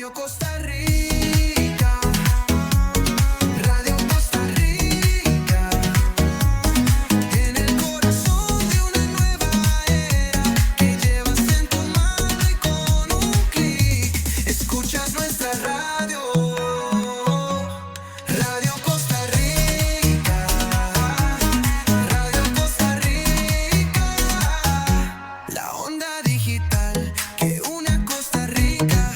Radio Costa Rica, Radio Costa Rica, en el corazón de una nueva era que llevas en tu mano y con un clic escuchas nuestra radio. Radio Costa Rica, Radio Costa Rica, la onda digital que une a Costa Rica.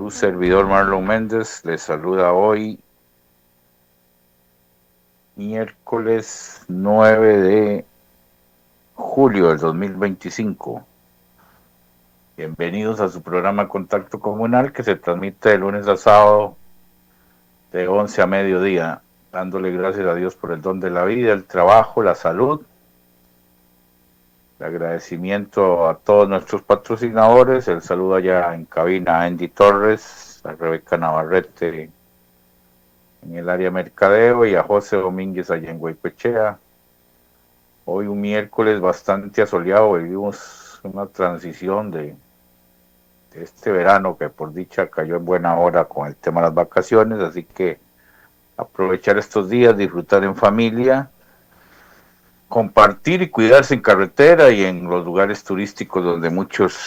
Su servidor Marlon Méndez les saluda hoy, miércoles 9 de julio del 2025. Bienvenidos a su programa Contacto Comunal que se transmite de lunes a sábado de 11 a mediodía, dándole gracias a Dios por el don de la vida, el trabajo, la salud. El agradecimiento a todos nuestros patrocinadores, el saludo allá en cabina a Andy Torres, a Rebeca Navarrete en el área mercadeo y a José Domínguez allá en Guaypechea. Hoy un miércoles bastante asoleado, vivimos una transición de este verano que por dicha cayó en buena hora con el tema de las vacaciones, así que aprovechar estos días, disfrutar en familia, compartir y cuidarse en carretera y en los lugares turísticos donde muchos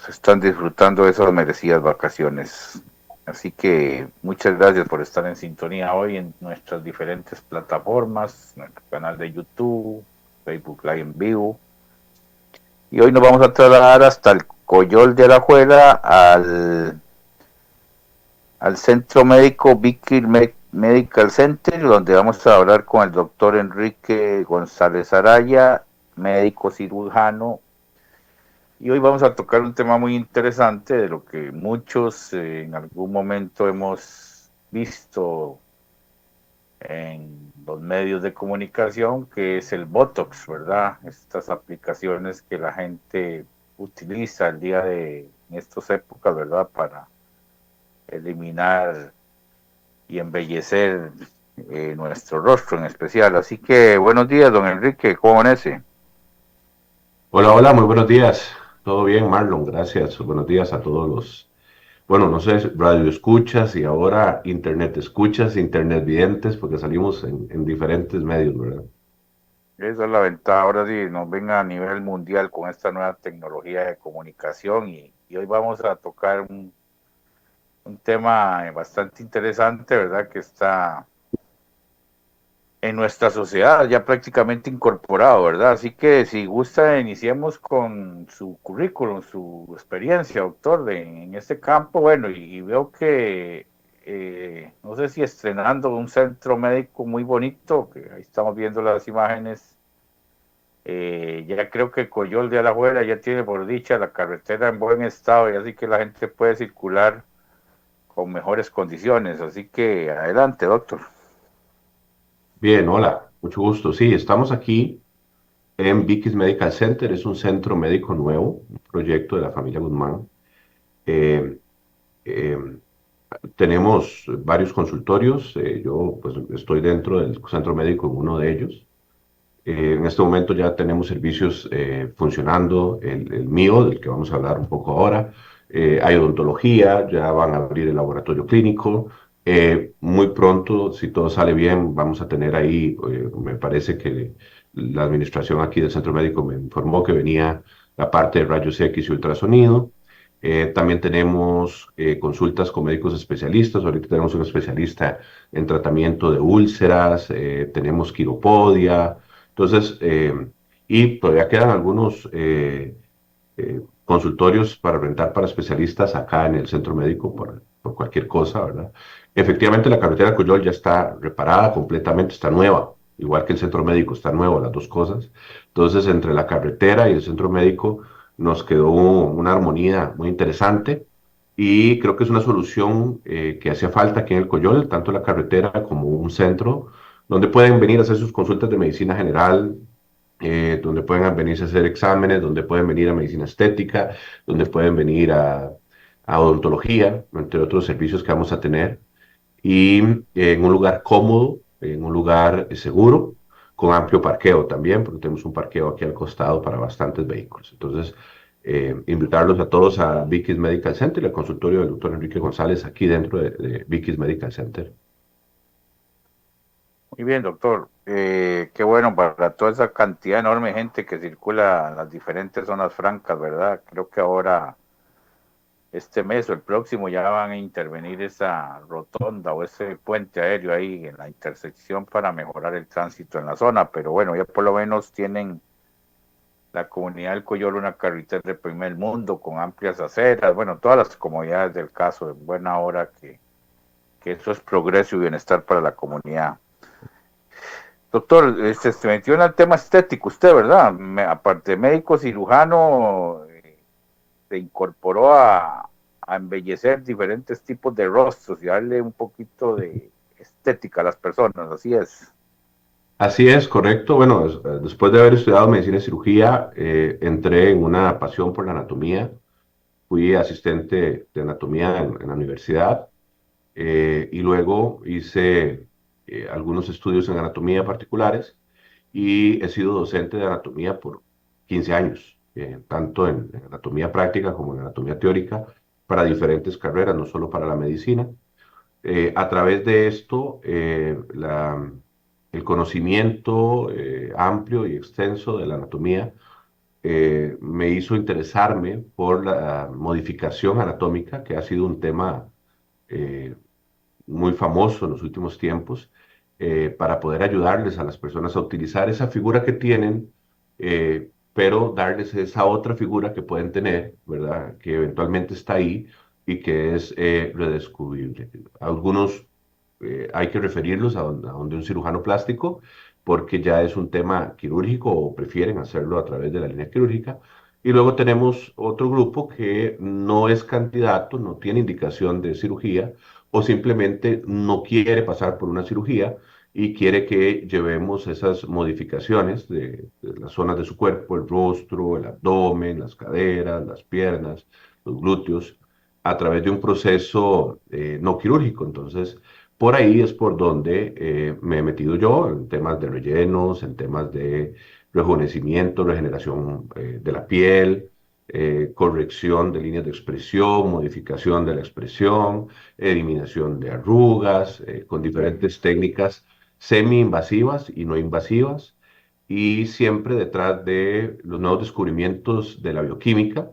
están disfrutando de esas merecidas vacaciones. Así que muchas gracias por estar en sintonía hoy en nuestras diferentes plataformas, nuestro canal de YouTube, Facebook Live en vivo. Y hoy nos vamos a trasladar hasta el Coyol de Alajuela, al Centro Médico Vicky Medical Center, donde vamos a hablar con el doctor Enrique González Araya, médico cirujano. Y hoy vamos a tocar un tema muy interesante de lo que muchos en algún momento hemos visto en los medios de comunicación, que es el Botox, ¿verdad? Estas aplicaciones que la gente utiliza el día de en estas épocas, ¿verdad? Para eliminar y embellecer nuestro rostro en especial. Así que buenos días, don Enrique, ¿cómo amanece? Hola, hola, muy buenos días. ¿Todo bien, Marlon? Gracias. Buenos días a todos bueno, no sé, radio escuchas y ahora internet escuchas, internet videntes, porque salimos en diferentes medios, ¿verdad? Esa es la ventaja. Ahora sí, nos ven a nivel mundial con esta nueva tecnología de comunicación y hoy vamos a tocar un tema bastante interesante, ¿verdad? Que está en nuestra sociedad ya prácticamente incorporado, ¿verdad? Así que si gusta, iniciemos con su currículum, su experiencia, doctor, en este campo. Bueno, y veo que, no sé si estrenando un centro médico muy bonito, que ahí estamos viendo las imágenes. Ya creo que Coyol de Alajuela ya tiene por dicha la carretera en buen estado y así que la gente puede circular con mejores condiciones. Así que adelante, doctor. Bien, hola, mucho gusto. Sí, estamos aquí en Vicky's Medical Center. Es un centro médico nuevo, un proyecto de la familia Guzmán. Eh, eh, Tenemos varios consultorios. Yo pues estoy dentro del centro médico en uno de ellos. En este momento ya tenemos servicios funcionando, el mío, del que vamos a hablar un poco ahora. Hay odontología, ya van a abrir el laboratorio clínico. Muy pronto, si todo sale bien, vamos a tener ahí, me parece que la administración aquí del centro médico me informó que venía la parte de rayos X y ultrasonido. También tenemos consultas con médicos especialistas. Ahorita tenemos un especialista en tratamiento de úlceras, tenemos quiropodia. Entonces, y todavía quedan algunos consultorios para rentar para especialistas acá en el centro médico por cualquier cosa, ¿verdad? Efectivamente, la carretera Cuyol ya está reparada completamente, está nueva, igual que el centro médico, está nuevo, las dos cosas. Entonces, entre la carretera y el centro médico nos quedó una armonía muy interesante y creo que es una solución que hacía falta aquí en el Coyol, tanto la carretera como un centro donde pueden venir a hacer sus consultas de medicina general, donde pueden venirse a hacer exámenes, donde pueden venir a medicina estética, donde pueden venir a odontología, entre otros servicios que vamos a tener, y en un lugar cómodo, en un lugar seguro, con amplio parqueo también, porque tenemos un parqueo aquí al costado para bastantes vehículos. Entonces, invitarlos a todos a Vicky's Medical Center, el consultorio del doctor Enrique González, aquí dentro de Vicky's Medical Center. Muy bien, doctor. Qué bueno para toda esa cantidad enorme de gente que circula en las diferentes zonas francas, ¿verdad? Creo que ahora, este mes o el próximo, ya van a intervenir esa rotonda o ese puente aéreo ahí en la intersección para mejorar el tránsito en la zona. Pero bueno, ya por lo menos tienen la comunidad del Coyol una carretera de primer mundo con amplias aceras, bueno, todas las comodidades del caso, en buena hora que eso es progreso y bienestar para la comunidad. Doctor, se metió en el tema estético usted, ¿verdad? Aparte de médico cirujano, se incorporó a embellecer diferentes tipos de rostros y darle un poquito de estética a las personas, así es. Así es, correcto. Bueno, después de haber estudiado medicina y cirugía, entré en una pasión por la anatomía. Fui asistente de anatomía en la universidad y luego hice algunos estudios en anatomía particulares y he sido docente de anatomía por 15 años, tanto en anatomía práctica como en anatomía teórica, para diferentes carreras, no solo para la medicina. A través de esto, el conocimiento amplio y extenso de la anatomía me hizo interesarme por la modificación anatómica, que ha sido un tema eh, muy famoso en los últimos tiempos, para poder ayudarles a las personas a utilizar esa figura que tienen, pero darles esa otra figura que pueden tener, ¿verdad? Que eventualmente está ahí y que es redescubrible. Algunos hay que referirlos a donde un cirujano plástico porque ya es un tema quirúrgico o prefieren hacerlo a través de la línea quirúrgica. Y luego tenemos otro grupo que no es candidato, no tiene indicación de cirugía o simplemente no quiere pasar por una cirugía y quiere que llevemos esas modificaciones de las zonas de su cuerpo, el rostro, el abdomen, las caderas, las piernas, los glúteos, a través de un proceso no quirúrgico. Entonces, por ahí es por donde me he metido yo en temas de rellenos, en temas de rejuvenecimiento, regeneración de la piel, corrección de líneas de expresión, modificación de la expresión, eliminación de arrugas, con diferentes técnicas semi-invasivas y no invasivas, y siempre detrás de los nuevos descubrimientos de la bioquímica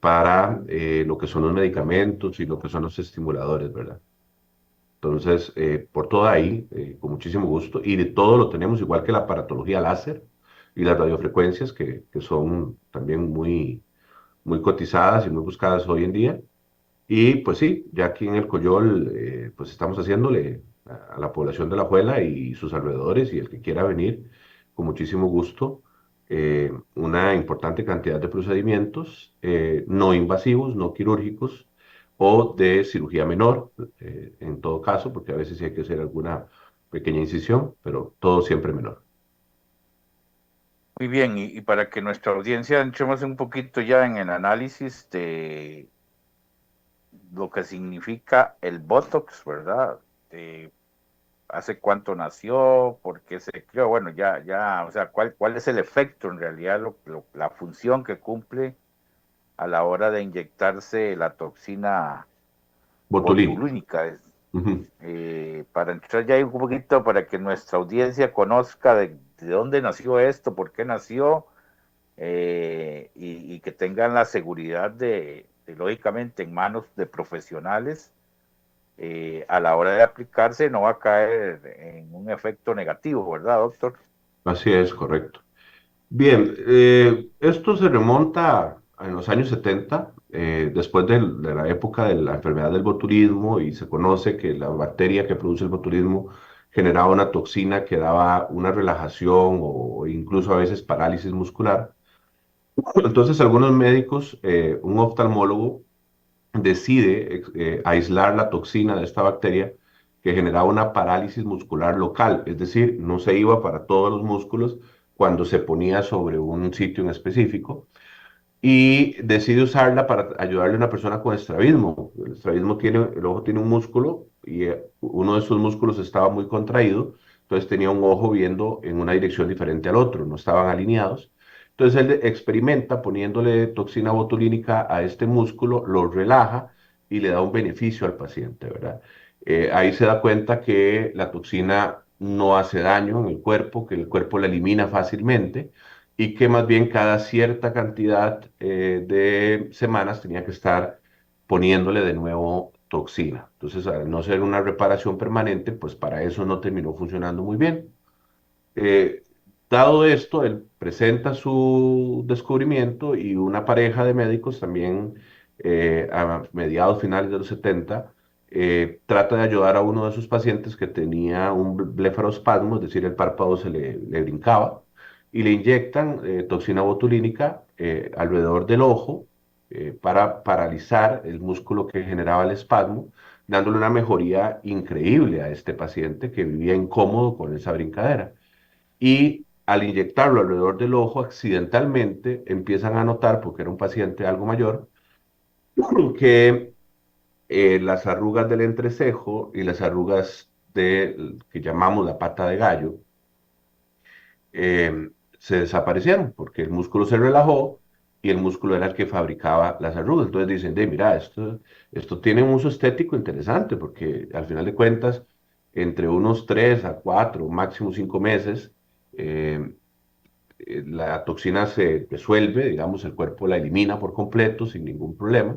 para lo que son los medicamentos y lo que son los estimuladores, ¿verdad? Entonces, por todo ahí, con muchísimo gusto, y de todo lo tenemos, igual que la aparatología láser y las radiofrecuencias, que son también muy cotizadas y muy buscadas hoy en día. Y pues sí, ya aquí en el Coyol, pues estamos haciéndole a la población de La Juela y sus alrededores y el que quiera venir, con muchísimo gusto, una importante cantidad de procedimientos no invasivos, no quirúrgicos o de cirugía menor, en todo caso, porque a veces sí hay que hacer alguna pequeña incisión, pero todo siempre menor. Muy bien, y para que nuestra audiencia entremos un poquito ya en el análisis de lo que significa el Botox, ¿verdad? De hace cuánto nació, por qué se creó, bueno, o sea, cuál es el efecto en realidad, la función que cumple a la hora de inyectarse la toxina Botulín. botulínica. Ujú. Para entrar ya un poquito, para que nuestra audiencia conozca de dónde nació esto, por qué nació, y que tengan la seguridad lógicamente, en manos de profesionales, a la hora de aplicarse no va a caer en un efecto negativo, ¿verdad, doctor? Así es, correcto. Bien, esto se remonta en los años 70, después de la época de la enfermedad del botulismo, y se conoce que la bacteria que produce el botulismo generaba una toxina que daba una relajación o incluso a veces parálisis muscular. Entonces, algunos médicos, un oftalmólogo, decide aislar la toxina de esta bacteria que generaba una parálisis muscular local, es decir, no se iba para todos los músculos cuando se ponía sobre un sitio en específico y decide usarla para ayudarle a una persona con estrabismo. El estrabismo tiene, el ojo tiene un músculo y uno de esos músculos estaba muy contraído, entonces tenía un ojo viendo en una dirección diferente al otro, no estaban alineados. Entonces él experimenta poniéndole toxina botulínica a este músculo, lo relaja y le da un beneficio al paciente, ¿verdad? Ahí se da cuenta que la toxina no hace daño en el cuerpo, que el cuerpo la elimina fácilmente y que más bien cada cierta cantidad de semanas tenía que estar poniéndole de nuevo toxina. Entonces, al no ser una reparación permanente, pues para eso no terminó funcionando muy bien. Eh, Dado esto, él presenta su descubrimiento y una pareja de médicos también a mediados finales de los 70 trata de ayudar a uno de sus pacientes que tenía un blefarospasmo, es decir, el párpado le brincaba, y le inyectan toxina botulínica alrededor del ojo para paralizar el músculo que generaba el espasmo, dándole una mejoría increíble a este paciente que vivía incómodo con esa brincadera. Y al inyectarlo alrededor del ojo, accidentalmente empiezan a notar, porque era un paciente algo mayor, que las arrugas del entrecejo y las arrugas que llamamos la pata de gallo se desaparecieron porque el músculo se relajó y el músculo era el que fabricaba las arrugas. Entonces dicen, de, mira, esto tiene un uso estético interesante porque al final de cuentas, entre unos 3 a 4, máximo 5 meses, eh, la toxina se disuelve, digamos, el cuerpo la elimina por completo sin ningún problema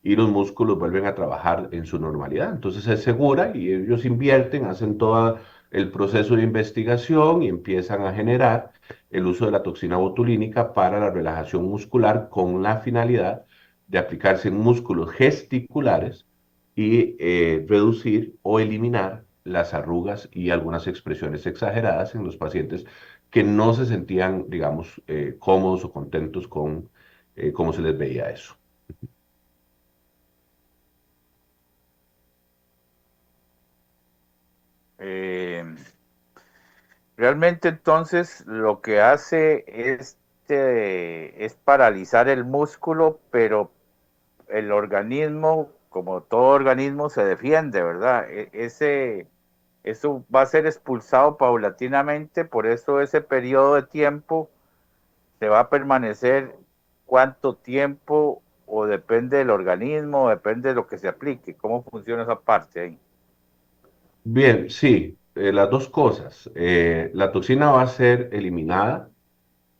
y los músculos vuelven a trabajar en su normalidad. Entonces es segura y ellos invierten, hacen todo el proceso de investigación y empiezan a generar el uso de la toxina botulínica para la relajación muscular con la finalidad de aplicarse en músculos gesticulares y reducir o eliminar las arrugas y algunas expresiones exageradas en los pacientes que no se sentían, digamos, cómodos o contentos con cómo se les veía eso. Eh, Realmente entonces lo que hace es paralizar el músculo, pero el organismo, como todo organismo, se defiende, ¿verdad? Eso va a ser expulsado paulatinamente, por eso ese periodo de tiempo se va a permanecer cuánto tiempo o depende del organismo, o depende de lo que se aplique, cómo funciona esa parte ahí. Bien, sí, las dos cosas. La toxina va a ser eliminada.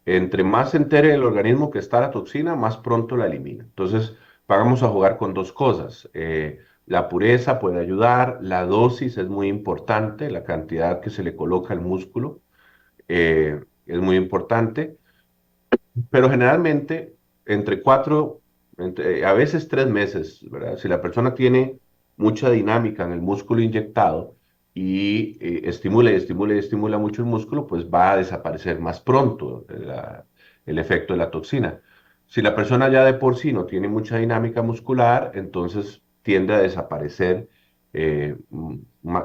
Entre más se entere el organismo que está la toxina, más pronto la elimina. Entonces, vamos a jugar con dos cosas. La pureza puede ayudar, la dosis es muy importante, la cantidad que se le coloca al músculo es muy importante. Pero generalmente entre 4, a veces 3 meses, ¿verdad? Si la persona tiene mucha dinámica en el músculo inyectado y estimula y estimula y estimula mucho el músculo, pues va a desaparecer más pronto el efecto de la toxina. Si la persona ya de por sí no tiene mucha dinámica muscular, entonces tiende a desaparecer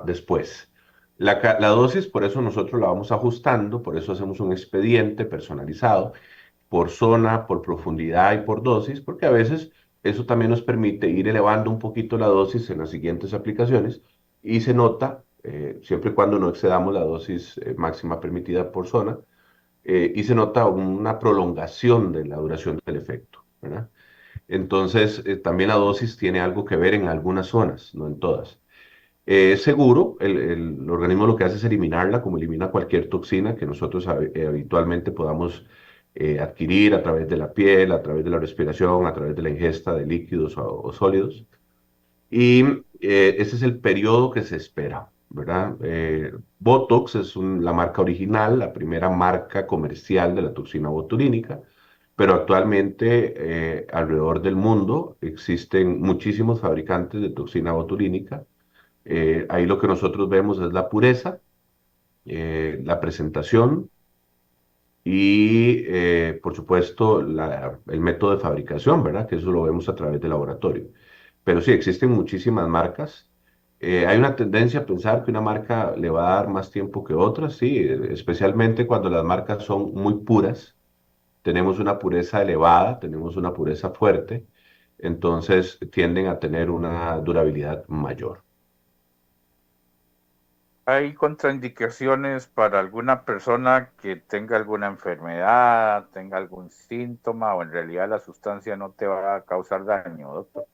después. La dosis, por eso nosotros la vamos ajustando, por eso hacemos un expediente personalizado por zona, por profundidad y por dosis, porque a veces eso también nos permite ir elevando un poquito la dosis en las siguientes aplicaciones y se nota, siempre y cuando no excedamos la dosis máxima permitida por zona, y se nota una prolongación de la duración del efecto, ¿verdad? Entonces, también la dosis tiene algo que ver en algunas zonas, no en todas. Es seguro, el organismo lo que hace es eliminarla, como elimina cualquier toxina que nosotros habitualmente podamos adquirir a través de la piel, a través de la respiración, a través de la ingesta de líquidos o sólidos. Y ese es el periodo que se espera, ¿verdad? Botox es la marca original, la primera marca comercial de la toxina botulínica, pero actualmente alrededor del mundo existen muchísimos fabricantes de toxina botulínica. Ahí lo que nosotros vemos es la pureza, la presentación y, por supuesto, el método de fabricación, ¿verdad? Que eso lo vemos a través del laboratorio. Pero sí, existen muchísimas marcas. Hay una tendencia a pensar que una marca le va a dar más tiempo que otras, sí, especialmente cuando las marcas son muy puras. Tenemos una pureza elevada, tenemos una pureza fuerte, entonces tienden a tener una durabilidad mayor. ¿Hay contraindicaciones para alguna persona que tenga alguna enfermedad, tenga algún síntoma o en realidad la sustancia no te va a causar daño, doctor?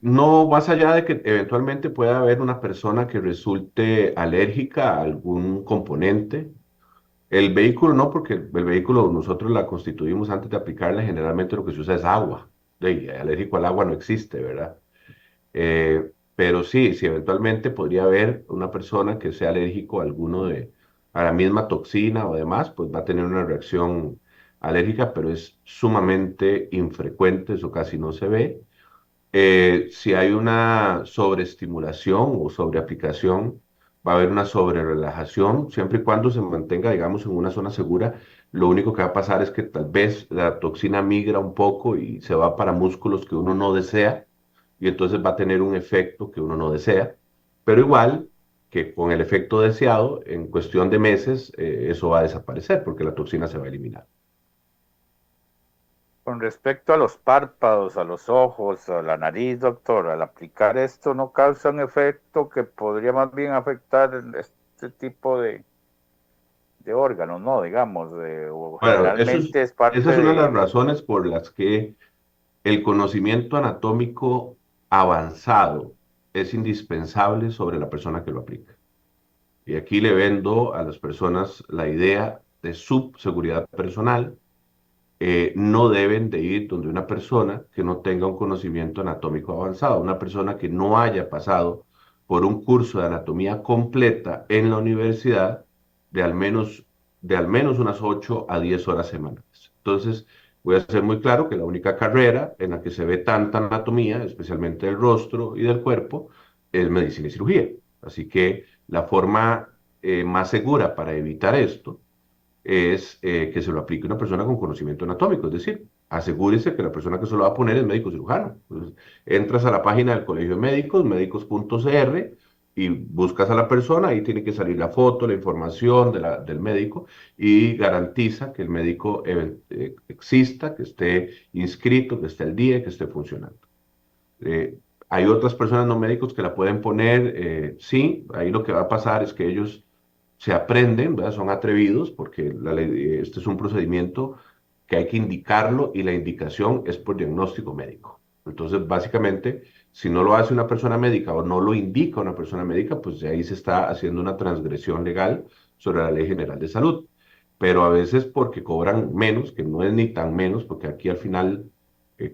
No más allá de que eventualmente pueda haber una persona que resulte alérgica a algún componente. El vehículo no, porque el vehículo nosotros la constituimos antes de aplicarla. Generalmente lo que se usa es agua. Alérgico al agua no existe, ¿verdad? Pero sí, si eventualmente podría haber una persona que sea alérgico a alguno a la misma toxina o demás, pues va a tener una reacción alérgica, pero es sumamente infrecuente, eso casi no se ve. Si hay una sobreestimulación o sobreaplicación, va a haber una sobrerelajación, siempre y cuando se mantenga, digamos, en una zona segura. Lo único que va a pasar es que tal vez la toxina migra un poco y se va para músculos que uno no desea, y entonces va a tener un efecto que uno no desea, pero igual que con el efecto deseado, en cuestión de meses, eso va a desaparecer porque la toxina se va a eliminar. Con respecto a los párpados, a los ojos, a la nariz, doctor, al aplicar esto no causa un efecto que podría más bien afectar este tipo de órganos, ¿no? Digamos, o Bueno, generalmente es esa parte es una de las de... razones por las que el conocimiento anatómico avanzado es indispensable sobre la persona que lo aplica. Y aquí le vendo a las personas la idea de su seguridad personal. No deben de ir donde una persona que no tenga un conocimiento anatómico avanzado, una persona que no haya pasado por un curso de anatomía completa en la universidad de al menos, de al menos unas 8 a 10 horas semanales. Entonces, voy a ser muy claro que la única carrera en la que se ve tanta anatomía, especialmente del rostro y del cuerpo, es medicina y cirugía. Así que la forma más segura para evitar esto es que se lo aplique una persona con conocimiento anatómico, es decir, asegúrese que la persona que se lo va a poner es médico cirujano. Entonces, entras a la página del Colegio de Médicos, médicos.cr, y buscas a la persona, ahí tiene que salir la foto, la información del médico, y garantiza que el médico exista, que esté inscrito, que esté al día, que esté funcionando. Hay otras personas no médicos que la pueden poner, sí, ahí lo que va a pasar es que ellos se aprenden, ¿verdad? Son atrevidos porque este es un procedimiento que hay que indicarlo y la indicación es por diagnóstico médico. Entonces, básicamente, si no lo hace una persona médica o no lo indica una persona médica, pues de ahí se está haciendo una transgresión legal sobre la Ley General de Salud. Pero a veces porque cobran menos, que no es ni tan menos, porque aquí al final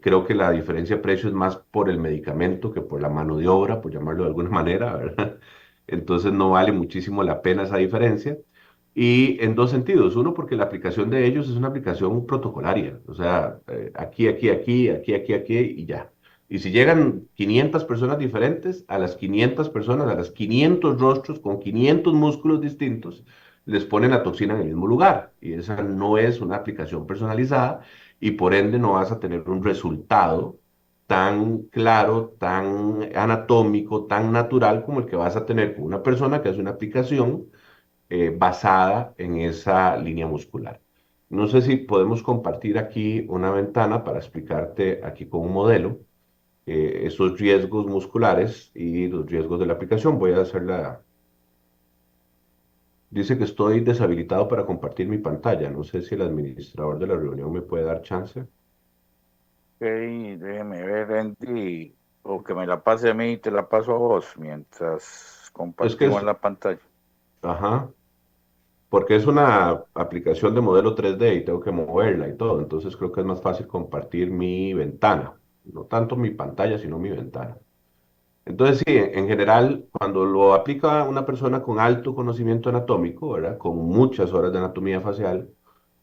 creo que la diferencia de precio es más por el medicamento que por la mano de obra, por llamarlo de alguna manera, ¿verdad? Entonces no vale muchísimo la pena esa diferencia. Y en dos sentidos. Uno, porque la aplicación de ellos es una aplicación protocolaria. O sea, aquí y ya. Y si llegan 500 personas diferentes, a las 500 personas, a las 500 rostros con 500 músculos distintos, les ponen la toxina en el mismo lugar. Y esa no es una aplicación personalizada y por ende no vas a tener un resultado tan claro, tan anatómico, tan natural como el que vas a tener con una persona que hace una aplicación basada en esa línea muscular. No sé si podemos compartir aquí una ventana para explicarte aquí con un modelo esos riesgos musculares y los riesgos de la aplicación. Voy a hacerla. Dice que estoy deshabilitado para compartir mi pantalla. No sé si el administrador de la reunión me puede dar chance. Ok, déjeme ver, Andy, o que me la pase a mí y te la paso a vos mientras Es que compartimos la pantalla. ajá, porque es una aplicación de modelo 3D y tengo que moverla y todo, entonces creo que es más fácil compartir mi ventana, no tanto mi pantalla, sino mi ventana. Entonces, sí, en general, cuando lo aplica una persona con alto conocimiento anatómico, ¿verdad? Con muchas horas de anatomía facial,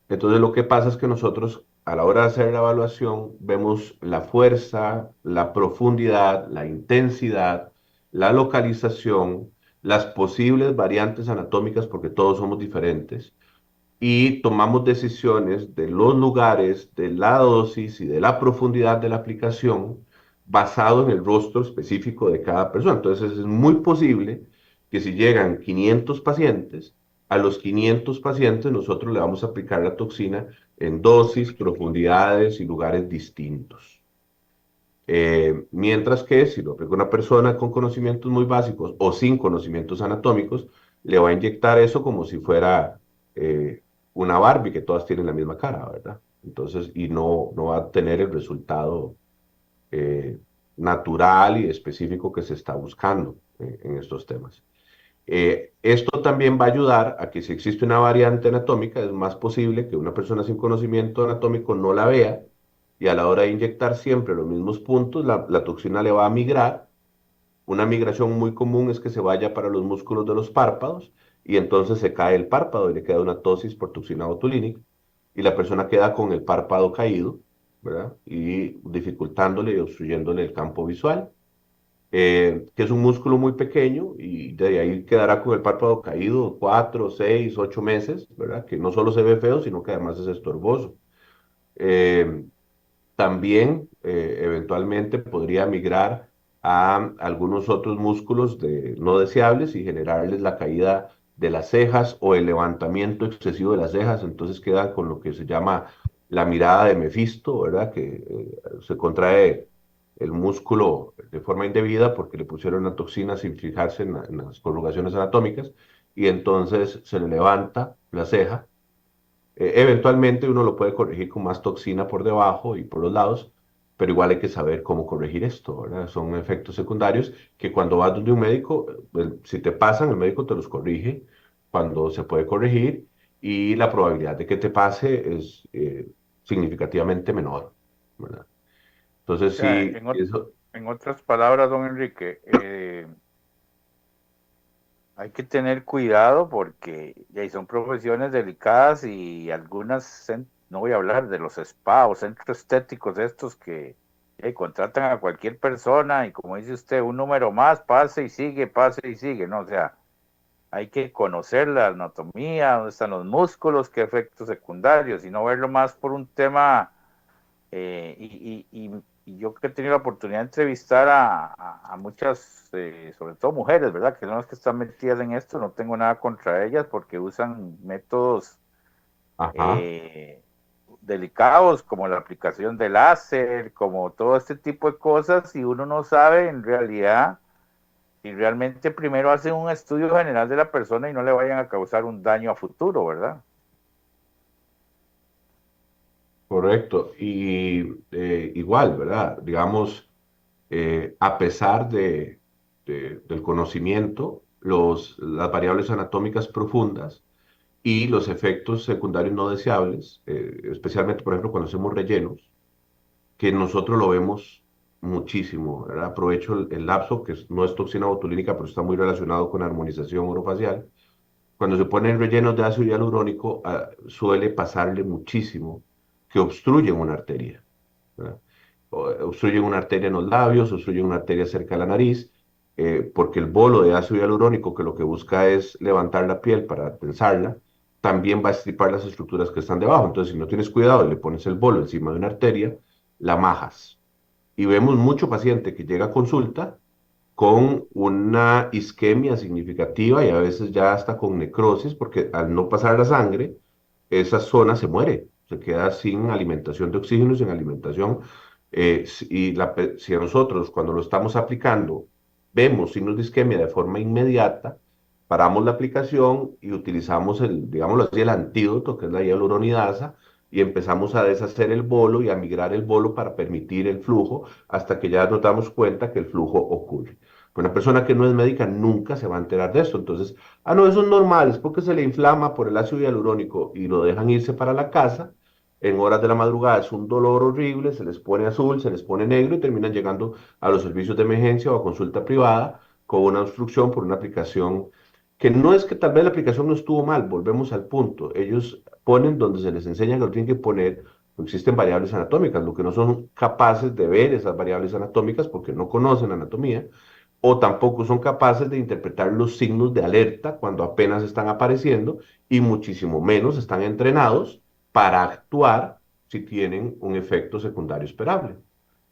entonces lo que pasa es que nosotros, a la hora de hacer la evaluación, vemos la fuerza, la profundidad, la intensidad, la localización, las posibles variantes anatómicas, porque todos somos diferentes, y tomamos decisiones de los lugares, de la dosis y de la profundidad de la aplicación basado en el rostro específico de cada persona. Entonces es muy posible que si llegan 500 pacientes, a los 500 pacientes nosotros le vamos a aplicar la toxina en dosis, profundidades y lugares distintos. Mientras que si lo aplica una persona con conocimientos muy básicos o sin conocimientos anatómicos, le va a inyectar eso como si fuera una Barbie, que todas tienen la misma cara, ¿verdad? Entonces, y no va a tener el resultado natural y específico que se está buscando en estos temas. Esto también va a ayudar a que si existe una variante anatómica, es más posible que una persona sin conocimiento anatómico no la vea y a la hora de inyectar siempre los mismos puntos, la toxina le va a migrar. Una migración muy común es que se vaya para los músculos de los párpados y entonces se cae el párpado y le queda una tosis por toxina botulínica y la persona queda con el párpado caído, ¿verdad? Y dificultándole y obstruyéndole el campo visual, que es un músculo muy pequeño y de ahí quedará con el párpado caído 4, 6, 8 meses, ¿verdad? Que no solo se ve feo, sino que además es estorboso. Eh, También eventualmente podría migrar a algunos otros músculos no deseables y generarles la caída de las cejas o el levantamiento excesivo de las cejas. Entonces queda con lo que se llama la mirada de Mefisto, ¿verdad? Que se contrae el músculo de forma indebida porque le pusieron una toxina sin fijarse en las corrugaciones anatómicas y entonces se le levanta la ceja. Eventualmente uno lo puede corregir con más toxina por debajo y por los lados, pero igual hay que saber cómo corregir esto, ¿verdad? Son efectos secundarios que cuando vas donde un médico, si te pasan, el médico te los corrige cuando se puede corregir y la probabilidad de que te pase es significativamente menor, ¿verdad? O Entonces sea, sí, eso, en otras palabras, don Enrique, hay que tener cuidado porque ya son profesiones delicadas y algunas, no voy a hablar de los spa o centros estéticos estos que contratan a cualquier persona y como dice usted, un número más, pase y sigue, ¿no? O sea, hay que conocer la anatomía, dónde están los músculos, qué efectos secundarios y no verlo más por un tema y yo que he tenido la oportunidad de entrevistar a muchas, sobre todo mujeres, ¿verdad? Que son las que están metidas en esto, no tengo nada contra ellas porque usan métodos ajá. eh, delicados como la aplicación de láser, como todo este tipo de cosas y uno no sabe en realidad si realmente primero hacen un estudio general de la persona y no le vayan a causar un daño a futuro, ¿verdad? Correcto. Y igual, ¿verdad? Digamos, a pesar del conocimiento, las variables anatómicas profundas y los efectos secundarios no deseables, especialmente, por ejemplo, cuando hacemos rellenos, que nosotros lo vemos muchísimo, ¿verdad? Aprovecho el lapso, que no es toxina botulínica, pero está muy relacionado con armonización orofacial. Cuando se ponen rellenos de ácido hialurónico, suele pasarle muchísimo que obstruyen una arteria, ¿verdad? Obstruyen una arteria en los labios, obstruyen una arteria cerca de la nariz, porque el bolo de ácido hialurónico, que lo que busca es levantar la piel para tensarla, también va a estripar las estructuras que están debajo. Entonces, si no tienes cuidado y le pones el bolo encima de una arteria, la majas. Y vemos mucho paciente que llega a consulta con una isquemia significativa y a veces ya hasta con necrosis, porque al no pasar la sangre, esa zona se muere, se queda sin alimentación de oxígeno, sin alimentación. Si a nosotros cuando lo estamos aplicando vemos signos de isquemia de forma inmediata, paramos la aplicación y utilizamos digámoslo así, el antídoto, que es la hialuronidasa, y empezamos a deshacer el bolo y a migrar el bolo para permitir el flujo hasta que ya nos damos cuenta que el flujo ocurre. Una persona que no es médica nunca se va a enterar de esto. Entonces, no, eso es normal, es porque se le inflama por el ácido hialurónico y lo dejan irse para la casa. En horas de la madrugada es un dolor horrible, se les pone azul, se les pone negro y terminan llegando a los servicios de emergencia o a consulta privada con una obstrucción por una aplicación que no es que tal vez la aplicación no estuvo mal, volvemos al punto. Ellos ponen donde se les enseña que lo tienen que poner, existen variables anatómicas, lo que no son capaces de ver esas variables anatómicas porque no conocen anatomía o tampoco son capaces de interpretar los signos de alerta cuando apenas están apareciendo y muchísimo menos están entrenados para actuar si tienen un efecto secundario esperable,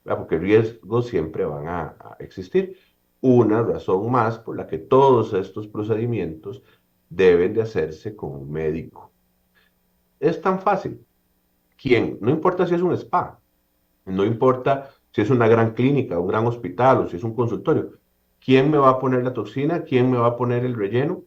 ¿verdad? Porque riesgos siempre van a existir. Una razón más por la que todos estos procedimientos deben de hacerse con un médico. Es tan fácil. ¿Quién? No importa si es un spa, no importa si es una gran clínica, un gran hospital o si es un consultorio. ¿Quién me va a poner la toxina? ¿Quién me va a poner el relleno?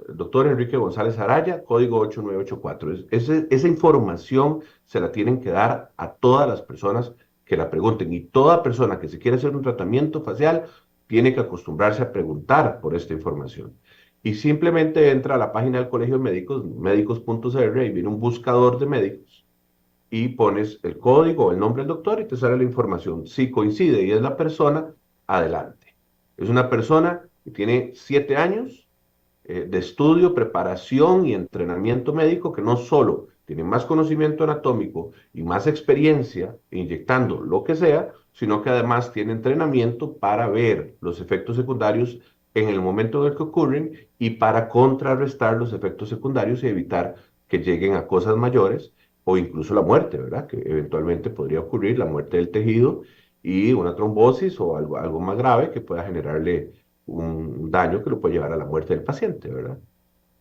El doctor Enrique González Araya, código 8984. Esa información se la tienen que dar a todas las personas que la pregunten y toda persona que se quiere hacer un tratamiento facial tiene que acostumbrarse a preguntar por esta información. Y simplemente entra a la página del Colegio de Médicos, médicos.cr, y viene un buscador de médicos y pones el código o el nombre del doctor y te sale la información. Si coincide y es la persona, adelante. Es una persona que tiene 7 años, de estudio, preparación y entrenamiento médico que no solo tienen más conocimiento anatómico y más experiencia inyectando lo que sea, sino que además tienen entrenamiento para ver los efectos secundarios en el momento en el que ocurren y para contrarrestar los efectos secundarios y evitar que lleguen a cosas mayores o incluso la muerte, ¿verdad? Que eventualmente podría ocurrir la muerte del tejido y una trombosis o algo más grave que pueda generarle un daño que lo puede llevar a la muerte del paciente, ¿verdad?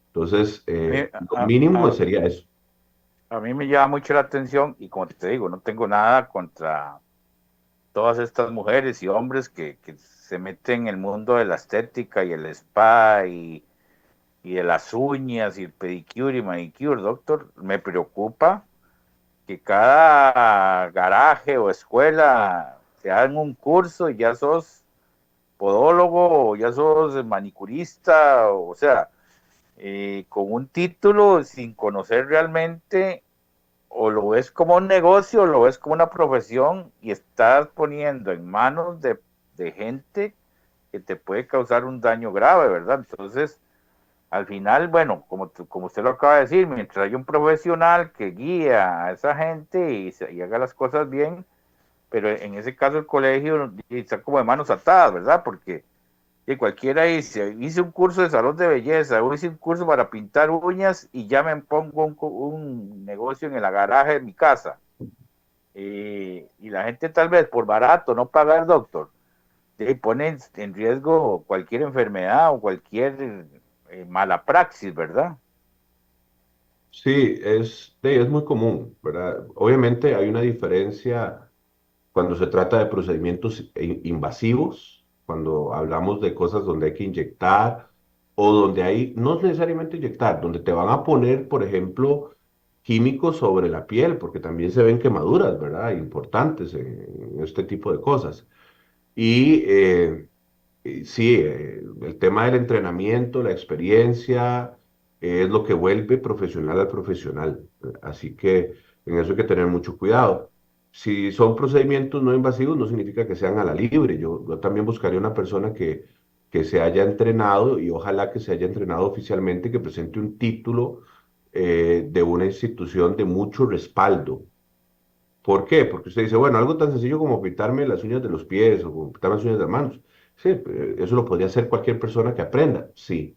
Entonces, A mí, lo mínimo sería eso. a mí me llama mucho la atención y como te digo, no tengo nada contra todas estas mujeres y hombres que se meten en el mundo de la estética y el spa y de las uñas y el pedicure y manicure, doctor. Me preocupa que cada garaje o escuela te hagan un curso y ya sos podólogo o ya sos manicurista, o sea, con un título sin conocer realmente, o lo ves como un negocio o lo ves como una profesión y estás poniendo en manos de gente que te puede causar un daño grave, ¿verdad? Entonces, al final, bueno, como usted lo acaba de decir, mientras hay un profesional que guía a esa gente y haga las cosas bien, pero en ese caso el colegio está como de manos atadas, ¿verdad? Porque cualquiera dice, hice un curso de salón de belleza, o hice un curso para pintar uñas y ya me pongo un negocio en el garaje de mi casa. Y la gente tal vez por barato no pagar doctor, pone en riesgo cualquier enfermedad o cualquier mala praxis, ¿verdad? Sí, es muy común, ¿verdad? Obviamente hay una diferencia cuando se trata de procedimientos invasivos, cuando hablamos de cosas donde hay que inyectar o donde hay, no necesariamente inyectar, donde te van a poner, por ejemplo, químicos sobre la piel, porque también se ven quemaduras, ¿verdad? Importantes en este tipo de cosas. Y sí, el tema del entrenamiento, la experiencia, es lo que vuelve profesional al profesional. Así que en eso hay que tener mucho cuidado. Si son procedimientos no invasivos, no significa que sean a la libre. Yo también buscaría una persona que se haya entrenado y ojalá que se haya entrenado oficialmente, que presente un título de una institución de mucho respaldo. ¿Por qué? Porque usted dice, bueno, algo tan sencillo como pintarme las uñas de los pies o como pintarme las uñas de las manos. Sí, eso lo podría hacer cualquier persona que aprenda, sí.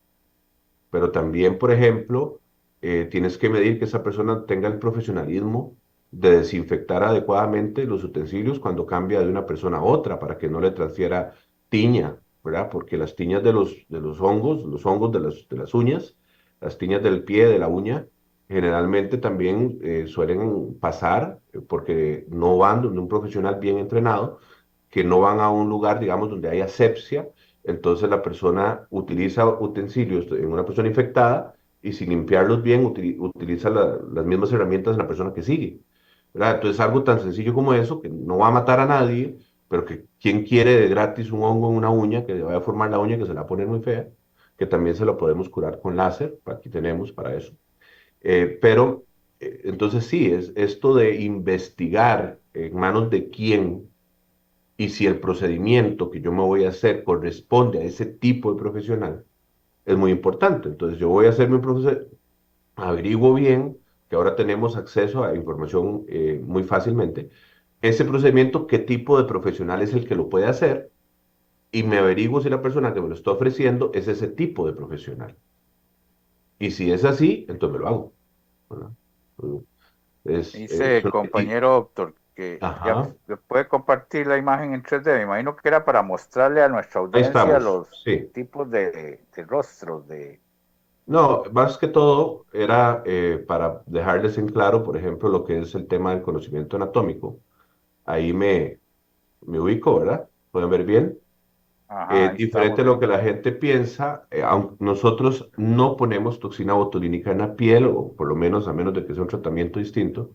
Pero también, por ejemplo, tienes que medir que esa persona tenga el profesionalismo de desinfectar adecuadamente los utensilios cuando cambia de una persona a otra para que no le transfiera tiña, ¿verdad? Porque las tiñas de los hongos de las uñas, las tiñas del pie, de la uña, generalmente también suelen pasar porque no van donde un profesional bien entrenado, que no van a un lugar, digamos, donde hay asepsia, entonces la persona utiliza utensilios en una persona infectada y sin limpiarlos bien utiliza las mismas herramientas en la persona que sigue, ¿verdad? Entonces algo tan sencillo como eso, que no va a matar a nadie, pero que quién quiere de gratis un hongo en una uña, que le vaya a formar la uña, que se la va a poner muy fea, que también se lo podemos curar con láser, aquí tenemos para eso. Pero entonces sí, es esto de investigar en manos de quién y si el procedimiento que yo me voy a hacer corresponde a ese tipo de profesional, es muy importante. Entonces yo voy a hacerme un profesor, averiguo bien, que ahora tenemos acceso a información muy fácilmente, ese procedimiento, qué tipo de profesional es el que lo puede hacer, y me averiguo si la persona que me lo está ofreciendo es ese tipo de profesional. Y si es así, entonces me lo hago, ¿verdad? Dice compañero doctor que ya Ajá, puede compartir la imagen en 3D. Me imagino que era para mostrarle a nuestra ahí audiencia estamos, los sí. tipos de rostros de... No, más que todo era para dejarles en claro, por ejemplo, lo que es el tema del conocimiento anatómico. Ahí me ubico, ¿verdad? ¿Pueden ver bien? Ajá, ahí Diferente estamos a lo que viendo. la gente piensa, aunque nosotros no ponemos toxina botulínica en la piel, o por lo menos a menos de que sea un tratamiento distinto,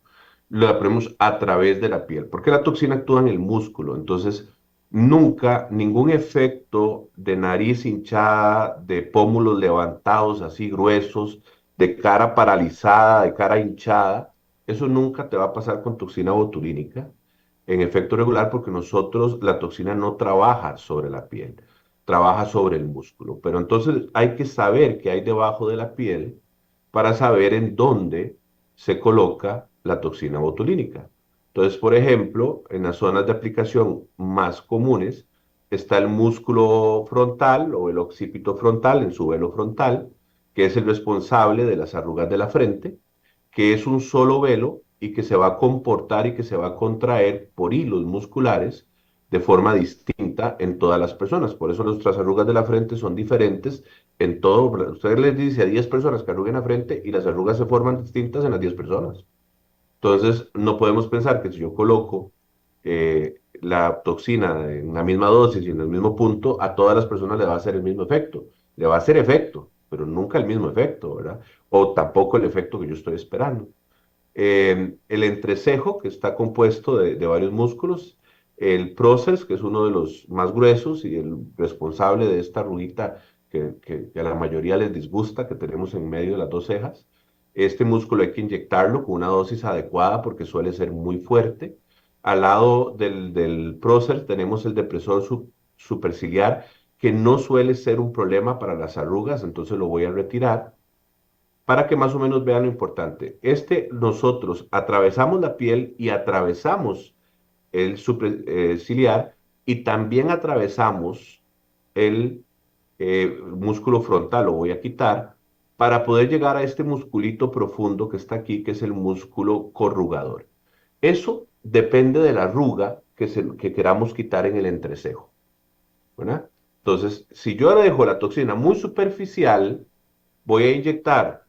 la ponemos a través de la piel, porque la toxina actúa en el músculo, entonces nunca ningún efecto de nariz hinchada, de pómulos levantados así gruesos, de cara paralizada, de cara hinchada, eso nunca te va a pasar con toxina botulínica en efecto regular porque nosotros la toxina no trabaja sobre la piel. trabaja sobre el músculo. Pero entonces hay que saber qué hay debajo de la piel para saber en dónde se coloca la toxina botulínica. Entonces, por ejemplo, en las zonas de aplicación más comunes está el músculo frontal o el occipito frontal en su velo frontal, que es el responsable de las arrugas de la frente, que es un solo velo y que se va a comportar y que se va a contraer por hilos musculares de forma distinta en todas las personas. Por eso nuestras arrugas de la frente son diferentes en todo. Usted les dice a 10 personas que arruguen la frente y las arrugas se forman distintas en las 10 personas. Entonces, no podemos pensar que si yo coloco la toxina en la misma dosis y en el mismo punto, a todas las personas le va a hacer el mismo efecto. Le va a hacer efecto, pero nunca el mismo efecto, ¿verdad? O tampoco el efecto que yo estoy esperando. El entrecejo, que está compuesto de varios músculos, el prócer, que es uno de los más gruesos y el responsable de esta arruguita que a la mayoría les disgusta, que tenemos en medio de las dos cejas. Este músculo hay que inyectarlo con una dosis adecuada porque suele ser muy fuerte. Al lado del prócer tenemos el depresor superciliar, que no suele ser un problema para las arrugas, entonces lo voy a retirar para que más o menos vean lo importante. Nosotros atravesamos la piel y atravesamos el superciliar y también atravesamos el músculo frontal, lo voy a quitar, para poder llegar a este musculito profundo que está aquí, que es el músculo corrugador. Eso depende de la arruga que queramos quitar en el entrecejo, ¿verdad? Entonces, si yo le dejo la toxina muy superficial, voy a inyectar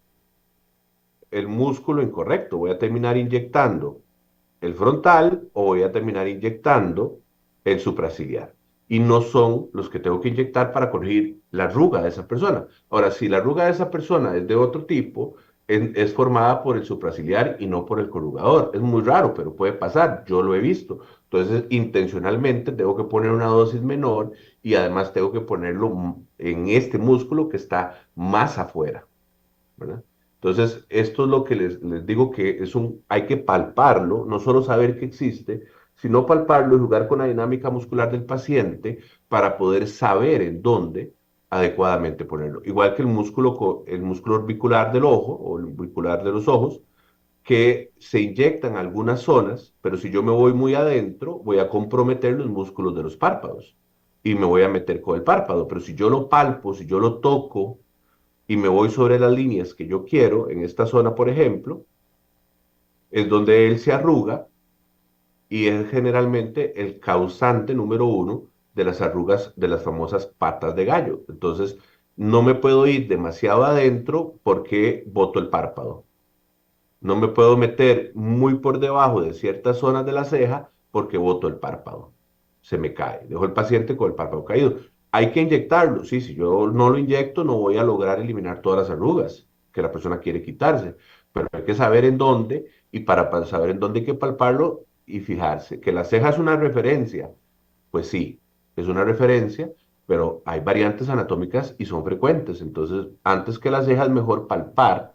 el músculo incorrecto. Voy a terminar inyectando el frontal o voy a terminar inyectando el supraciliar. Y no son los que tengo que inyectar para corregir la arruga de esa persona. Ahora, si la arruga de esa persona es de otro tipo, es formada por el supraciliar y no por el corrugador. Es muy raro, pero puede pasar. Yo lo he visto. Entonces, intencionalmente tengo que poner una dosis menor y además tengo que ponerlo en este músculo que está más afuera, ¿verdad? Entonces, esto es lo que les digo que hay que palparlo, no solo saber que existe, sino palparlo y jugar con la dinámica muscular del paciente para poder saber en dónde adecuadamente ponerlo. Igual que el músculo orbicular del ojo o el orbicular de los ojos, que se inyectan algunas zonas, pero si yo me voy muy adentro, voy a comprometer los músculos de los párpados y me voy a meter con el párpado. Pero si yo lo palpo, si yo lo toco, y me voy sobre las líneas que yo quiero, en esta zona, por ejemplo, es donde él se arruga y es generalmente el causante número uno de las arrugas de las famosas patas de gallo. Entonces, no me puedo ir demasiado adentro porque boto el párpado. No me puedo meter muy por debajo de ciertas zonas de la ceja porque boto el párpado. Se me cae. Dejo el paciente con el párpado caído. Hay que inyectarlo. Sí, si yo no lo inyecto, no voy a lograr eliminar todas las arrugas que la persona quiere quitarse. Pero hay que saber en dónde y para saber en dónde hay que palparlo y fijarse. Que la ceja es una referencia. Pues sí, es una referencia, pero hay variantes anatómicas y son frecuentes. Entonces, antes que la ceja es mejor palpar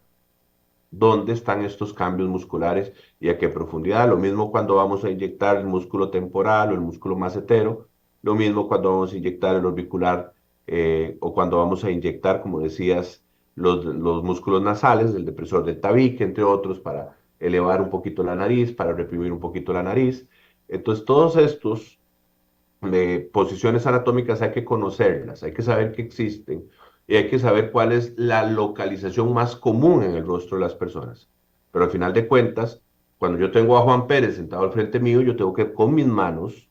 dónde están estos cambios musculares y a qué profundidad. Lo mismo cuando vamos a inyectar el músculo temporal o el músculo macetero, lo mismo cuando vamos a inyectar el orbicular o cuando vamos a inyectar, como decías, los músculos nasales, el depresor del tabique, entre otros, para elevar un poquito la nariz, para reprimir un poquito la nariz. Entonces, todos estos posiciones anatómicas hay que conocerlas, hay que saber que existen y hay que saber cuál es la localización más común en el rostro de las personas. Pero al final de cuentas, cuando yo tengo a Juan Pérez sentado al frente mío, yo tengo que con mis manos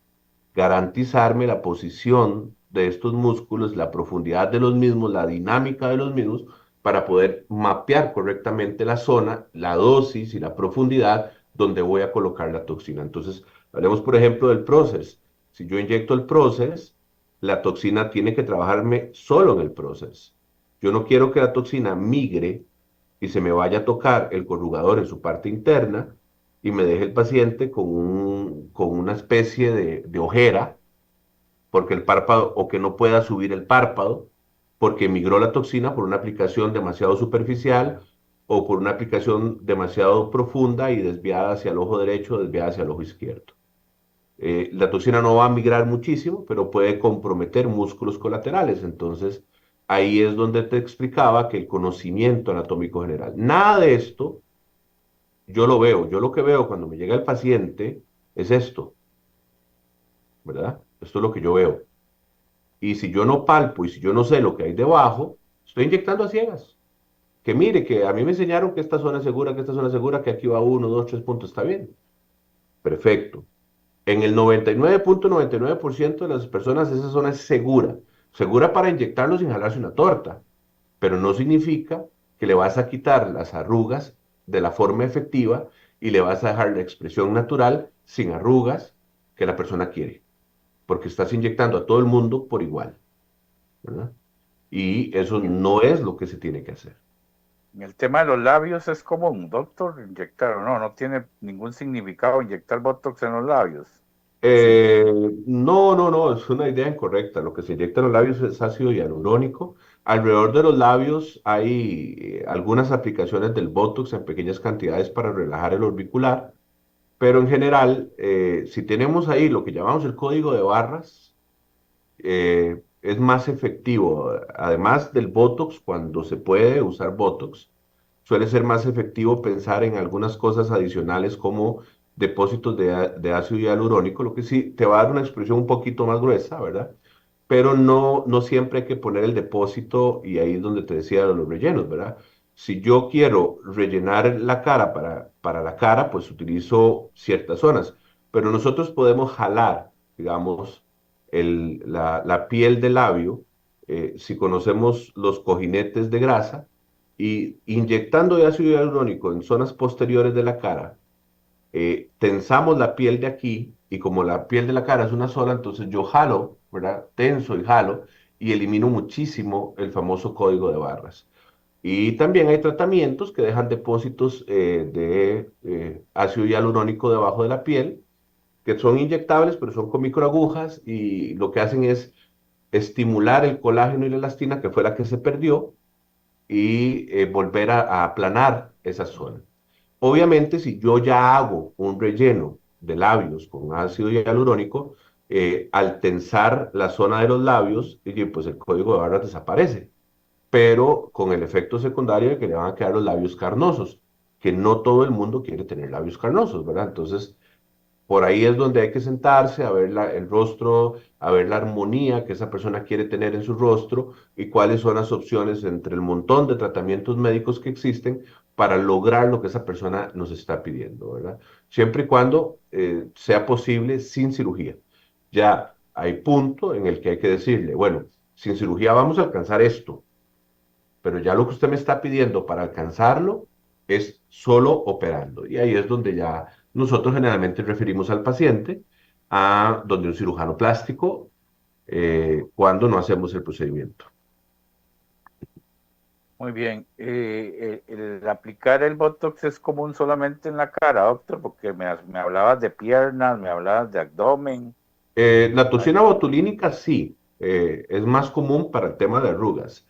garantizarme la posición de estos músculos, la profundidad de los mismos, la dinámica de los mismos, para poder mapear correctamente la zona, la dosis y la profundidad donde voy a colocar la toxina. Entonces, hablemos por ejemplo del Proces. Si yo inyecto el Proces, la toxina tiene que trabajarme solo en el Proces. Yo no quiero que la toxina migre y se me vaya a tocar el corrugador en su parte interna y me deje el paciente con una especie de ojera, porque el párpado, o que no pueda subir el párpado, porque migró la toxina por una aplicación demasiado superficial o por una aplicación demasiado profunda y desviada hacia el ojo derecho, desviada hacia el ojo izquierdo. La toxina no va a migrar muchísimo, pero puede comprometer músculos colaterales. Entonces, ahí es donde te explicaba que el conocimiento anatómico general. Nada de esto yo lo veo. Yo lo que veo cuando me llega el paciente es esto, ¿verdad? Esto es lo que yo veo. Y si yo no palpo y si yo no sé lo que hay debajo, estoy inyectando a ciegas. Que mire, que a mí me enseñaron que esta zona es segura, que esta zona es segura, que aquí va uno, dos, tres puntos, está bien. Perfecto. En el 99.99% de las personas esa zona es segura. Segura para inyectarlo sin jalarse una torta. Pero no significa que le vas a quitar las arrugas de la forma efectiva y le vas a dejar la expresión natural sin arrugas que la persona quiere. Porque estás inyectando a todo el mundo por igual, ¿verdad? Y eso Y no es lo que se tiene que hacer. en el tema de los labios es común, doctor, inyectar o no, no tiene ningún significado inyectar Botox en los labios. Sí. No, es una idea incorrecta. Lo que se inyecta en los labios es ácido hialurónico. Alrededor de los labios hay algunas aplicaciones del Botox en pequeñas cantidades para relajar el orbicular, pero en general, si tenemos ahí lo que llamamos el código de barras, es más efectivo. Además del Botox, cuando se puede usar Botox, suele ser más efectivo pensar en algunas cosas adicionales como depósitos de ácido hialurónico, lo que sí te va a dar una expresión un poquito más gruesa, ¿verdad? Pero no siempre hay que poner el depósito y ahí es donde te decía de los rellenos, ¿verdad? Si yo quiero rellenar la cara para la cara, pues utilizo ciertas zonas, pero nosotros podemos jalar, digamos, la piel del labio, si conocemos los cojinetes de grasa, y inyectando ácido hialurónico en zonas posteriores de la cara, tensamos la piel de aquí y como la piel de la cara es una sola, entonces yo jalo, ¿verdad? Tenso y jalo y elimino muchísimo el famoso código de barras. Y también hay tratamientos que dejan depósitos de ácido hialurónico debajo de la piel, que son inyectables, pero son con microagujas y lo que hacen es estimular el colágeno y la elastina, que fue la que se perdió, y volver a aplanar esa zona. Obviamente, si yo ya hago un relleno de labios con ácido hialurónico, al tensar la zona de los labios, y pues el código de barras desaparece, pero con el efecto secundario de que le van a quedar los labios carnosos, que no todo el mundo quiere tener labios carnosos, ¿verdad? Entonces, por ahí es donde hay que sentarse a ver el rostro, a ver la armonía que esa persona quiere tener en su rostro y cuáles son las opciones entre el montón de tratamientos médicos que existen para lograr lo que esa persona nos está pidiendo, ¿verdad? Siempre y cuando sea posible sin cirugía. Ya hay punto en el que hay que decirle, bueno, sin cirugía vamos a alcanzar esto, pero ya lo que usted me está pidiendo para alcanzarlo es solo operando. Y ahí es donde ya nosotros generalmente referimos al paciente a donde un cirujano plástico cuando no hacemos el procedimiento. Muy bien. El aplicar el Botox es común solamente en la cara, doctor, porque me hablabas de piernas, me hablabas de abdomen. La Ay, toxina botulínica sí, es más común para el tema de arrugas.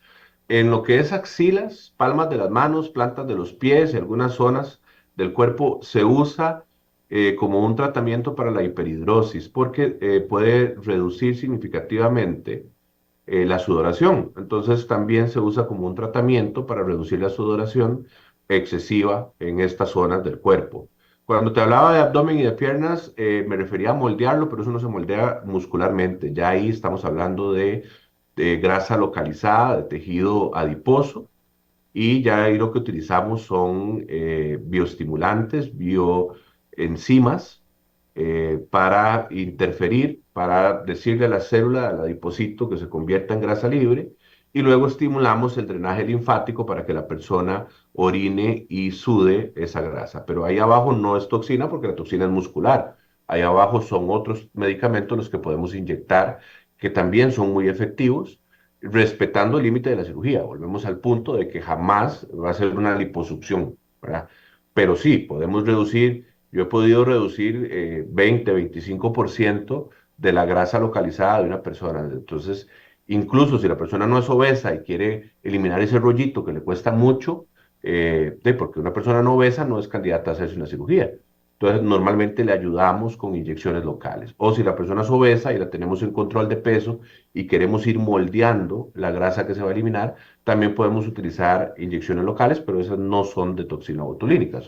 En lo que es axilas, palmas de las manos, plantas de los pies y algunas zonas del cuerpo se usa como un tratamiento para la hiperhidrosis porque puede reducir significativamente la sudoración. Entonces también se usa como un tratamiento para reducir la sudoración excesiva en estas zonas del cuerpo. Cuando te hablaba de abdomen y de piernas, me refería a moldearlo, pero eso no se moldea muscularmente. Ya ahí estamos hablando de grasa localizada, de tejido adiposo, y ya ahí lo que utilizamos son bioestimulantes, bioenzimas, para interferir, para decirle a la célula, al adipocito, que se convierta en grasa libre, y luego estimulamos el drenaje linfático para que la persona orine y sude esa grasa. Pero ahí abajo no es toxina porque la toxina es muscular. Ahí abajo son otros medicamentos los que podemos inyectar que también son muy efectivos respetando el límite de la cirugía. Volvemos al punto de que jamás va a ser una liposucción, ¿verdad? Pero sí, podemos reducir, yo he podido reducir 20-25% de la grasa localizada de una persona. Entonces, incluso si la persona no es obesa y quiere eliminar ese rollito que le cuesta mucho, porque una persona no obesa no es candidata a hacerse una cirugía. Entonces, normalmente le ayudamos con inyecciones locales. O si la persona es obesa y la tenemos en control de peso y queremos ir moldeando la grasa que se va a eliminar, también podemos utilizar inyecciones locales, pero esas no son de toxina botulínica,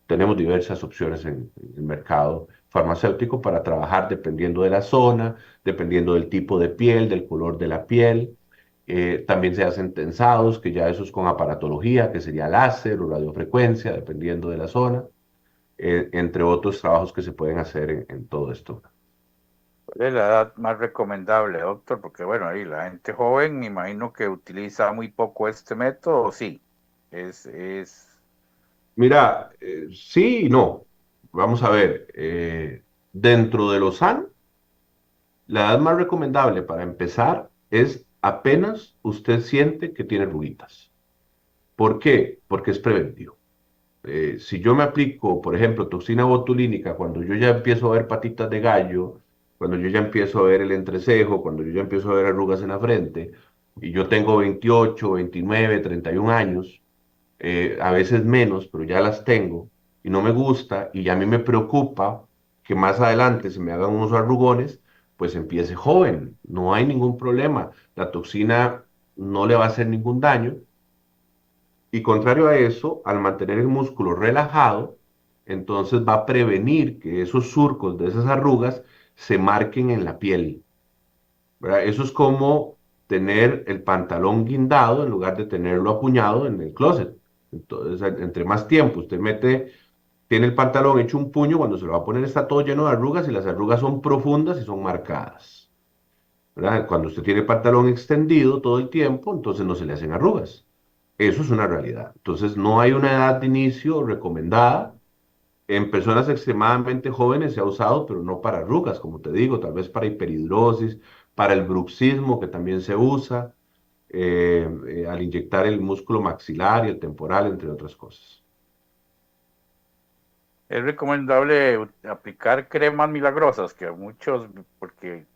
tenemos diversas opciones en el mercado farmacéutico para trabajar dependiendo de la zona, dependiendo del tipo de piel, del color de la piel. También se hacen tensados, que ya eso es con aparatología, que sería láser o radiofrecuencia, dependiendo de la zona, entre otros trabajos que se pueden hacer en todo esto. ¿Cuál es la edad más recomendable, doctor? Porque bueno, ahí la gente joven me imagino que utiliza muy poco este método, ¿o sí? Es Mira, sí y no. Vamos a ver, dentro de lo sano, la edad más recomendable para empezar es apenas usted siente que tiene ruguitas. ¿Por qué? Porque es preventivo. Si yo me aplico, por ejemplo, toxina botulínica, cuando yo ya empiezo a ver patitas de gallo, cuando yo ya empiezo a ver el entrecejo, cuando yo ya empiezo a ver arrugas en la frente, y yo tengo 28, 29, 31 años, a veces menos, pero ya las tengo, y no me gusta, y a mí me preocupa que más adelante se me hagan unos arrugones, pues empiece joven, no hay ningún problema, la toxina no le va a hacer ningún daño, y contrario a eso, al mantener el músculo relajado, entonces va a prevenir que esos surcos de esas arrugas se marquen en la piel, ¿verdad? Eso es como tener el pantalón guindado en lugar de tenerlo apuñado en el closet. Entonces, entre más tiempo usted tiene el pantalón hecho un puño, cuando se lo va a poner está todo lleno de arrugas y las arrugas son profundas y son marcadas, ¿verdad? Cuando usted tiene el pantalón extendido todo el tiempo, entonces no se le hacen arrugas. Eso es una realidad. Entonces, no hay una edad de inicio recomendada. En personas extremadamente jóvenes se ha usado, pero no para arrugas, como te digo, tal vez para hiperhidrosis, para el bruxismo, que también se usa, al inyectar el músculo maxilar y el temporal, entre otras cosas. recomendable aplicar cremas milagrosas, que a muchos, porque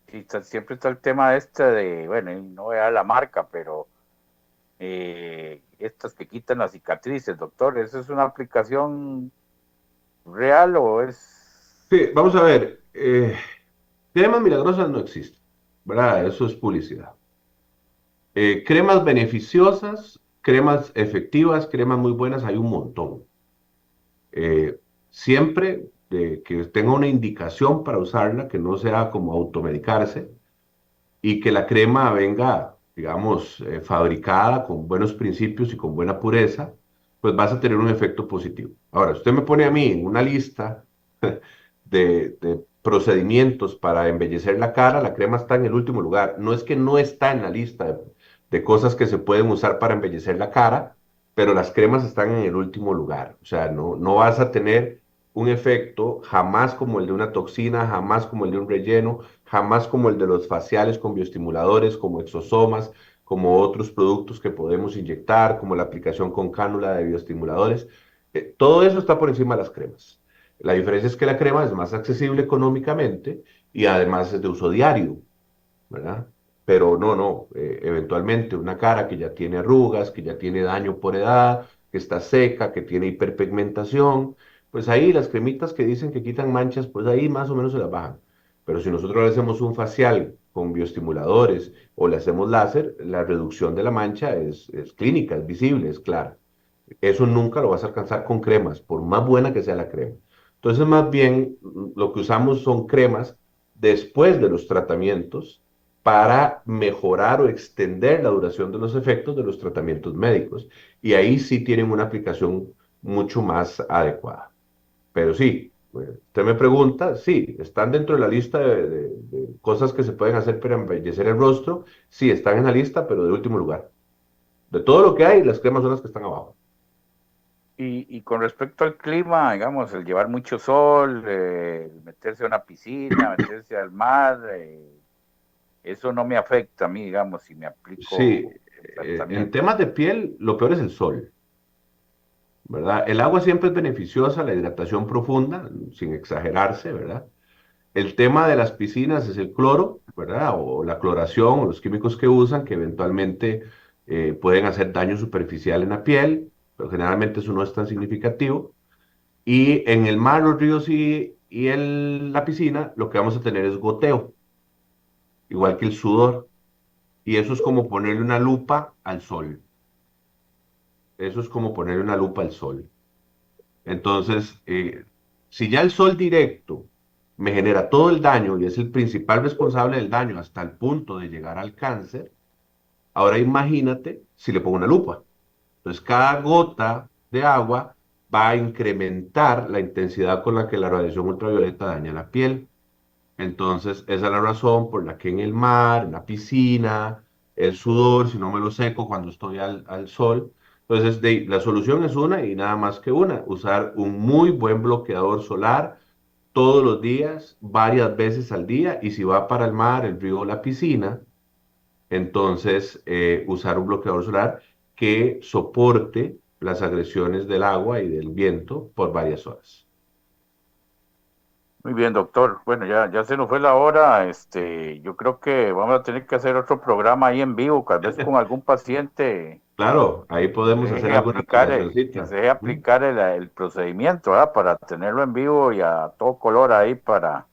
siempre está el tema este de, bueno, y no voy a dar la marca, pero estas que quitan las cicatrices, doctor, ¿eso es una aplicación real o es? Sí, vamos a ver, cremas milagrosas no existen, ¿verdad? Eso es publicidad. Cremas beneficiosas, cremas efectivas, cremas muy buenas, hay un montón. Siempre que tenga una indicación para usarla, que no sea como automedicarse y que la crema venga, digamos, fabricada con buenos principios y con buena pureza, pues vas a tener un efecto positivo. Ahora, usted me pone a mí en una lista de procedimientos para embellecer la cara, la crema está en el último lugar. No es que no está en la lista de cosas que se pueden usar para embellecer la cara, pero las cremas están en el último lugar. O sea, no vas a tener un efecto jamás como el de una toxina, jamás como el de un relleno, jamás como el de los faciales con bioestimuladores, como exosomas, como otros productos que podemos inyectar, como la aplicación con cánula de bioestimuladores. Todo eso está por encima de las cremas. La diferencia es que la crema es más accesible económicamente y además es de uso diario, ¿verdad? Pero no, eventualmente una cara que ya tiene arrugas, que ya tiene daño por edad, que está seca, que tiene hiperpigmentación, pues ahí las cremitas que dicen que quitan manchas, pues ahí más o menos se las bajan. Pero si nosotros le hacemos un facial con bioestimuladores o le hacemos láser, la reducción de la mancha es clínica, es visible, es clara. Eso nunca lo vas a alcanzar con cremas, por más buena que sea la crema. Entonces, más bien, lo que usamos son cremas después de los tratamientos para mejorar o extender la duración de los efectos de los tratamientos médicos. Y ahí sí tienen una aplicación mucho más adecuada. Pero sí, usted me pregunta, sí, están dentro de la lista de cosas que se pueden hacer para embellecer el rostro. Sí, están en la lista, pero de último lugar. De todo lo que hay, las cremas son las que están abajo. Y con respecto al clima, digamos, el llevar mucho sol, el meterse a una piscina, meterse al mar, eso no me afecta a mí, digamos, si me Sí, aplico el en tratamiento. temas de piel, lo peor es el sol, ¿verdad? El agua siempre es beneficiosa, la hidratación profunda, sin exagerarse, ¿verdad? El tema de las piscinas es el cloro, ¿verdad? O la cloración o los químicos que usan que eventualmente pueden hacer daño superficial en la piel, pero generalmente eso no es tan significativo. Y en el mar, los ríos y la piscina, lo que vamos a tener es goteo, igual que el sudor. Y eso es como ponerle una lupa al sol. Eso es como ponerle una lupa al sol. Entonces, si ya el sol directo me genera todo el daño y es el principal responsable del daño hasta el punto de llegar al cáncer, ahora imagínate si le pongo una lupa. Entonces, cada gota de agua va a incrementar la intensidad con la que la radiación ultravioleta daña la piel. Entonces, esa es la razón por la que en el mar, en la piscina, el sudor, si no me lo seco cuando estoy al sol. Entonces, la solución es una y nada más que una, usar un muy buen bloqueador solar todos los días, varias veces al día, y si va para el mar, el río o la piscina, entonces usar un bloqueador solar que soporte las agresiones del agua y del viento por varias horas. Muy bien, doctor. Bueno, ya se nos fue la hora. Yo creo que vamos a tener que hacer otro programa ahí en vivo, tal vez con algún paciente Claro, ahí podemos hacer alguna que se aplicacióncita. deje aplicar el procedimiento, ¿verdad? Para tenerlo en vivo y a todo color ahí para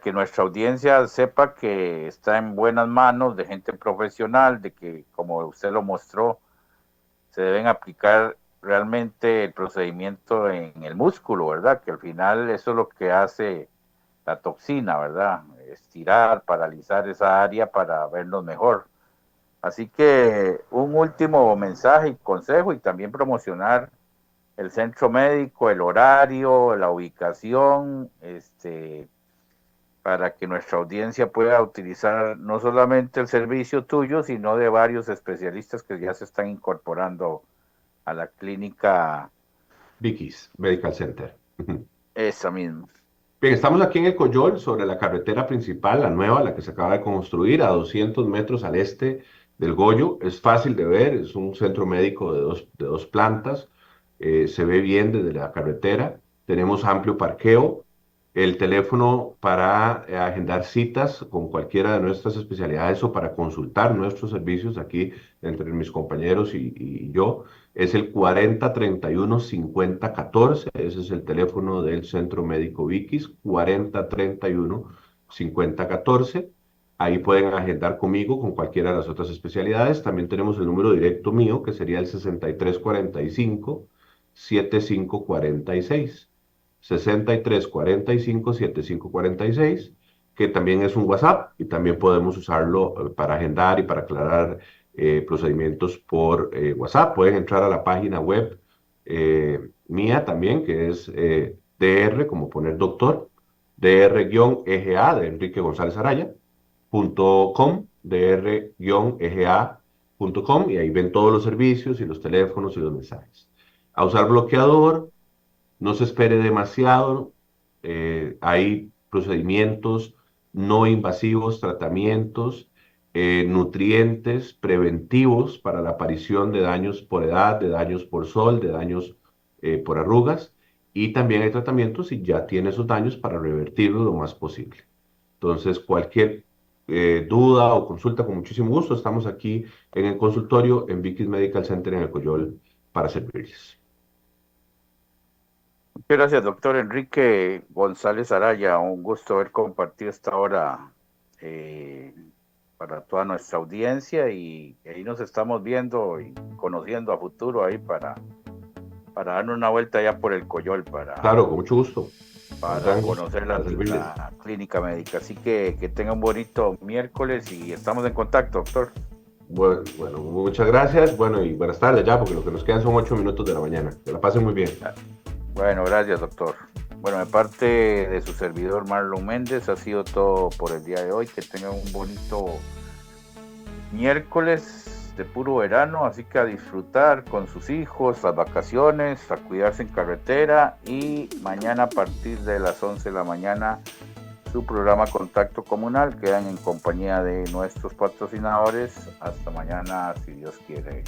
que nuestra audiencia sepa que está en buenas manos de gente profesional, de que, como usted lo mostró, se deben aplicar realmente el procedimiento en el músculo, ¿verdad? Que al final eso es lo que hace la toxina, ¿verdad? Estirar, paralizar esa área para vernos mejor. Así que un último mensaje y consejo y también promocionar el centro médico, el horario, la ubicación, para que nuestra audiencia pueda utilizar no solamente el servicio tuyo, sino de varios especialistas que ya se están incorporando a la clínica Vicky's Medical Center. esa misma. Bien, estamos aquí en el Coyol, sobre la carretera principal, la nueva, la que se acaba de construir, a 200 metros al este del Goyo. Es fácil de ver, es un centro médico de dos plantas, se ve bien desde la carretera. Tenemos amplio parqueo, el teléfono para agendar citas con cualquiera de nuestras especialidades o para consultar nuestros servicios aquí entre mis compañeros y yo. Es el 4031-5014, ese es el teléfono del Centro Médico Vicky's, 4031-5014. Ahí pueden agendar conmigo con cualquiera de las otras especialidades. También tenemos el número directo mío, que sería el 6345-7546. 6345-7546, que también es un WhatsApp y también podemos usarlo para agendar y para aclarar procedimientos por WhatsApp. Pueden entrar a la página web mía también, que es DR, como poner doctor, DR-EGA de Enrique González Araya, .com, dr-ega.com, y ahí ven todos los servicios y los teléfonos y los mensajes. A usar bloqueador, no se espere demasiado, hay procedimientos no invasivos, tratamientos, nutrientes preventivos para la aparición de daños por edad, de daños por sol, de daños por arrugas, y también hay tratamientos si ya tiene esos daños para revertirlos lo más posible. Entonces, cualquier duda o consulta, con muchísimo gusto, estamos aquí en el consultorio en Vicky's Medical Center en el Coyol para servirles. Muchas gracias, doctor Enrique González Araya. Un gusto haber compartido esta hora para toda nuestra audiencia y ahí nos estamos viendo y conociendo a futuro ahí para darnos una vuelta ya por el Coyol Claro, con mucho gusto. para conocer la clínica médica. Así que tenga un bonito miércoles y estamos en contacto, doctor. Bueno, muchas gracias. Bueno, y buenas tardes ya, porque lo que nos quedan son 8 minutos de la mañana. Que la pasen muy bien. Bueno, gracias, doctor. Bueno, de parte de su servidor Marlon Méndez, ha sido todo por el día de hoy. Que tengan un bonito miércoles de puro verano, así que a disfrutar con sus hijos, las vacaciones, a cuidarse en carretera, y mañana a partir de las 11 de la mañana su programa Contacto Comunal. Quedan en compañía de nuestros patrocinadores. Hasta mañana, si Dios quiere.